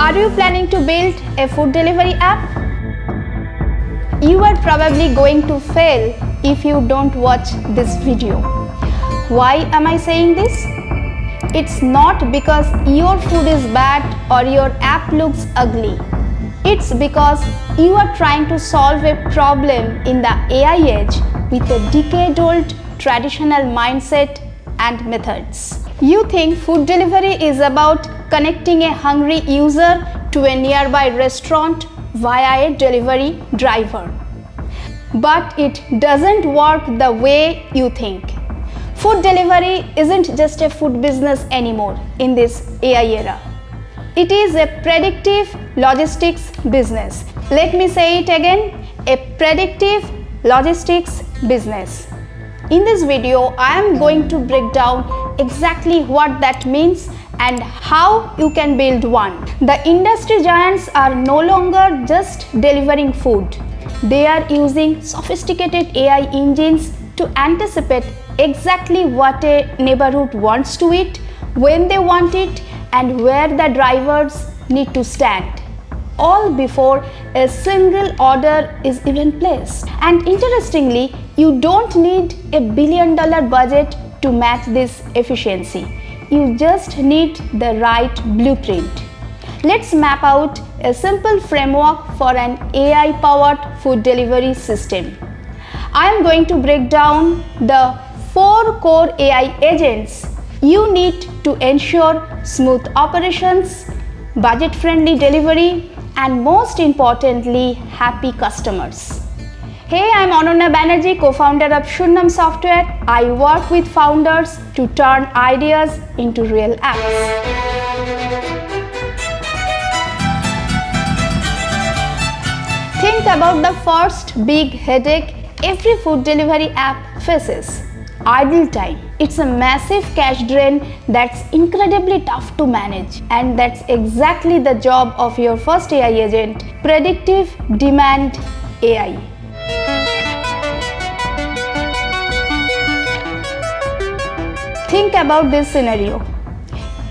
Are you planning to build a food delivery app? You are probably going to fail if you don't watch this video. Why am I saying this? It's not because your food is bad or your app looks ugly. It's because you are trying to solve a problem in the AI age with a decade-old traditional mindset and methods. You think food delivery is about connecting a hungry user to a nearby restaurant via a delivery driver. But it doesn't work the way you think. Food delivery isn't just a food business anymore in this AI era. It is a predictive logistics business. Let me say it again, a predictive logistics business. In this video, I am going to break down exactly what that means and how you can build one. The industry giants are no longer just delivering food. They are using sophisticated AI engines to anticipate exactly what a neighborhood wants to eat, when they want it, and where the drivers need to stand, all before a single order is even placed. And interestingly, you don't need $1 billion budget to match this efficiency. You just need the right blueprint. Let's map out a simple framework for an AI-powered food delivery system. I am going to break down the 4 core AI agents you need to ensure smooth operations, budget-friendly delivery, and most importantly, happy customers. Hey, I'm Ananya Banerjee, co-founder of Sunyam Software. I work with founders to turn ideas into real apps. Think about the first big headache every food delivery app faces: idle time. It's a massive cash drain that's incredibly tough to manage, and that's exactly the job of your first AI agent, Predictive Demand AI. Think about this scenario.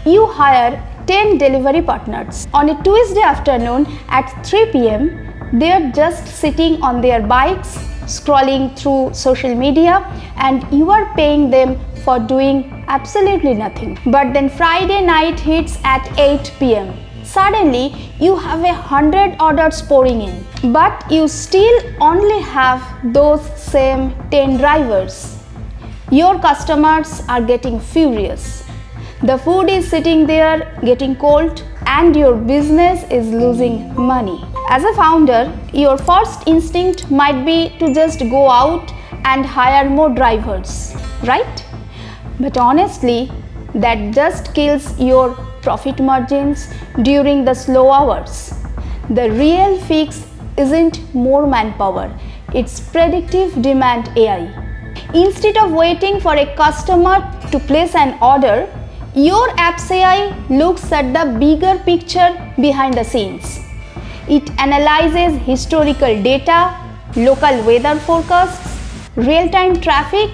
You hire 10 delivery partners. On a Tuesday afternoon at 3 p.m., they're just sitting on their bikes, scrolling through social media, and you are paying them for doing absolutely nothing. But then Friday night hits at 8 p.m. Suddenly, you have 100 orders pouring in, but you still only have those same 10 drivers. Your customers are getting furious. The food is sitting there getting cold, and your business is losing money. As a founder, your first instinct might be to just go out and hire more drivers, right? But honestly, that just kills your profit margins during the slow hours. The real fix isn't more manpower, it's predictive demand AI. Instead of waiting for a customer to place an order, your app's AI looks at the bigger picture behind the scenes. It analyzes historical data, local weather forecasts, real-time traffic,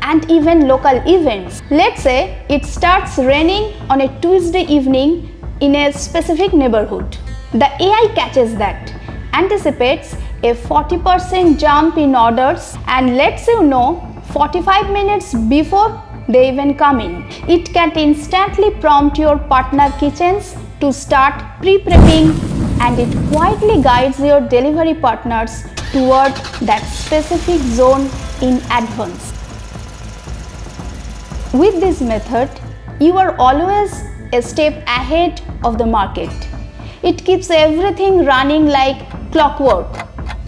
and even local events. Let's say it starts raining on a Tuesday evening in a specific neighborhood. The AI catches that, anticipates a 40% jump in orders, and lets you know 45 minutes before they even come in. It can instantly prompt your partner kitchens to start pre-prepping, and it quietly guides your delivery partners toward that specific zone in advance. With this method, you are always a step ahead of the market. It keeps everything running like clockwork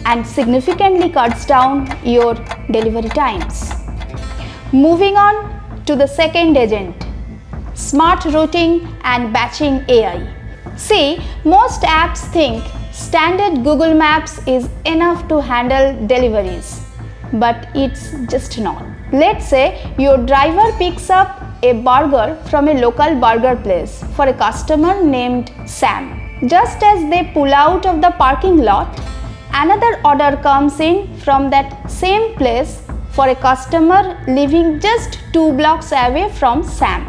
and significantly cuts down your delivery times. Moving on to the second agent, smart routing and batching AI. See, most apps think standard Google Maps is enough to handle deliveries, but it's just not. Let's say your driver picks up a burger from a local burger place for a customer named Sam. Just as they pull out of the parking lot, another order comes in from that same place for a customer living just 2 blocks away from Sam.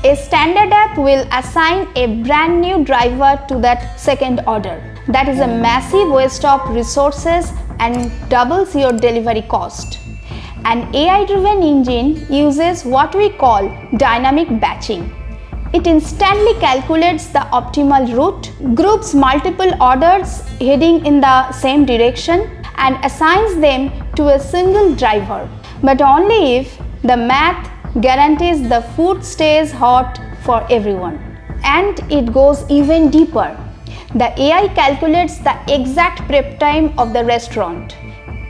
A standard app will assign a brand new driver to that second order. That is a massive waste of resources and doubles your delivery cost. An AI-driven engine uses what we call dynamic batching. It instantly calculates the optimal route, groups multiple orders heading in the same direction, and assigns them to a single driver, but only if the math guarantees the food stays hot for everyone. And it goes even deeper. The AI calculates the exact prep time of the restaurant.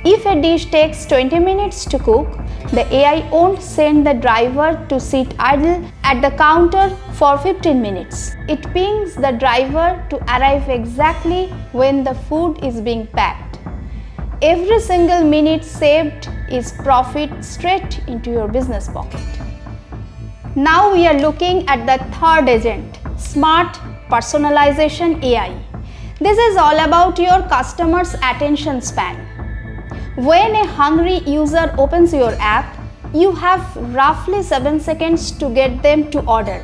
If a dish takes 20 minutes to cook, the AI won't send the driver to sit idle at the counter for 15 minutes. It pings the driver to arrive exactly when the food is being packed. Every single minute saved is profit straight into your business pocket. Now we are looking at the third agent, Smart Personalization AI. This is all about your customer's attention span. When a hungry user opens your app, you have roughly 7 seconds to get them to order.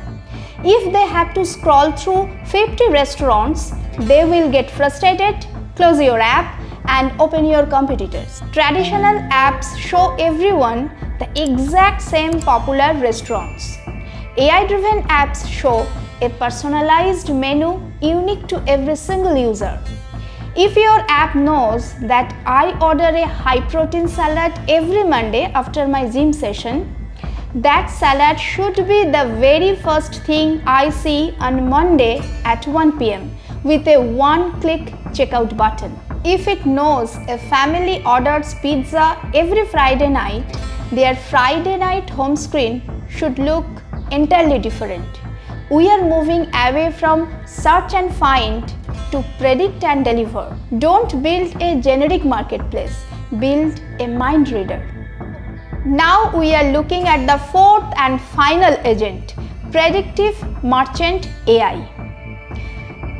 If they have to scroll through 50 restaurants, they will get frustrated, close your app, and open your competitors. Traditional apps show everyone the exact same popular restaurants. AI-driven apps show a personalized menu unique to every single user. If your app knows that I order a high-protein salad every Monday after my gym session, that salad should be the very first thing I see on Monday at 1 p.m. with a one-click checkout button. If it knows a family orders pizza every Friday night, their Friday night home screen should look entirely different. We are moving away from search and find to predict and deliver. Don't build a generic marketplace, build a mind reader. Now we are looking at the fourth and final agent, Predictive Merchant AI.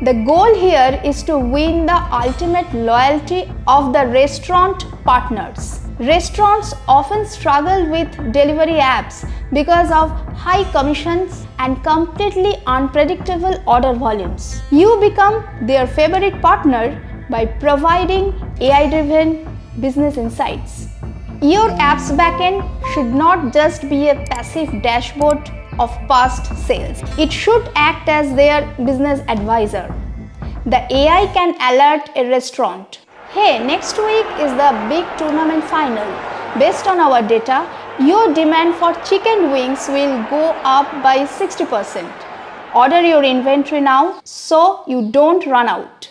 The goal here is to win the ultimate loyalty of the restaurant partners. Restaurants often struggle with delivery apps because of high commissions and completely unpredictable order volumes. You become their favorite partner by providing AI-driven business insights. Your app's backend should not just be a passive dashboard of past sales. It should act as their business advisor. The AI can alert a restaurant, "Hey, next week is the big tournament final. Based on our data, your demand for chicken wings will go up by 60%. Order your inventory now so you don't run out."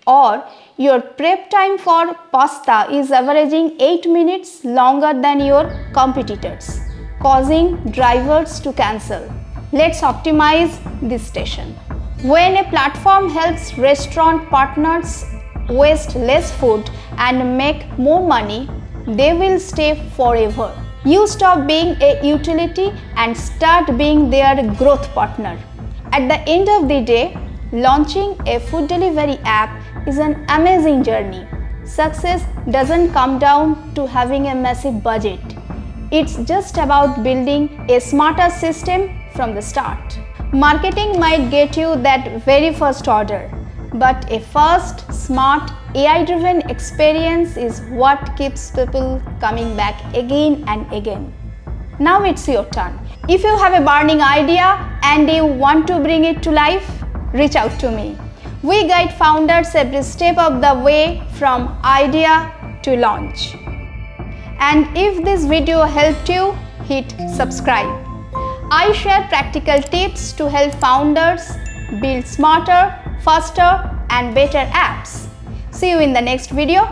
Or, "Your prep time for pasta is averaging 8 minutes longer than your competitors, causing drivers to cancel. Let's optimize this station." When a platform helps restaurant partners waste less food and make more money, they will stay forever. You stop being a utility and start being their growth partner. At the end of the day, launching a food delivery app is an amazing journey. Success doesn't come down to having a massive budget. It's just about building a smarter system from the start. Marketing might get you that very first order, but a first, smart, AI-driven experience is what keeps people coming back again and again. Now it's your turn. If you have a burning idea and you want to bring it to life, reach out to me. We guide founders every step of the way from idea to launch. And if this video helped you, hit subscribe. I share practical tips to help founders build smarter, faster, and better apps. See you in the next video.